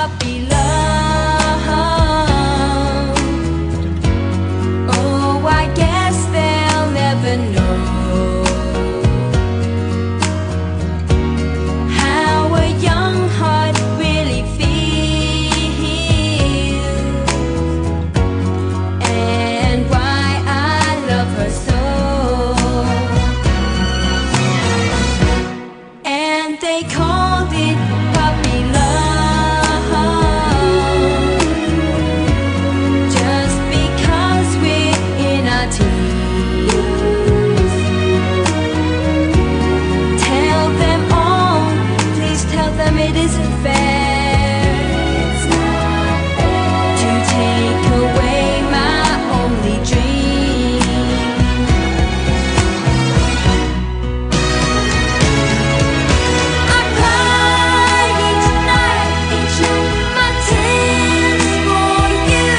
puppy love. Oh, I guess they'll never know how a young heart really feels, and why I love her so. And they called it puppy love, just because we're in our teens. Tell them all, please tell them it isn't fair to take away my only dream. I'm crying tonight, my tears for you.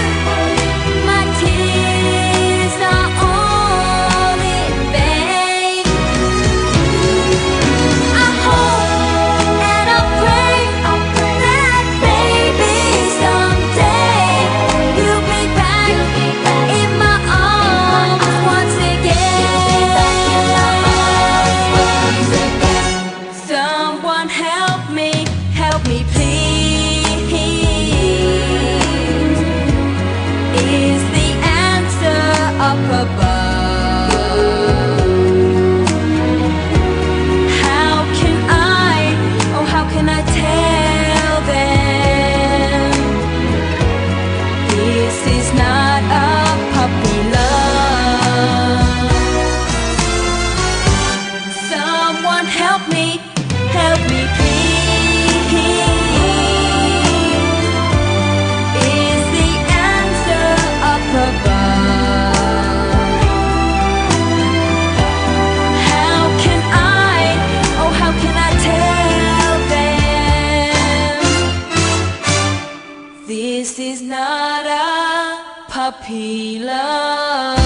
My tears are all in vain. I hope and I pray that maybe someday you'll be back in my arms once again. Someone help me please. Is the answer up above? How can I tell them this is not a puppy love? Someone help me please. Is the answer up above? How can I tell them this is not a puppy love?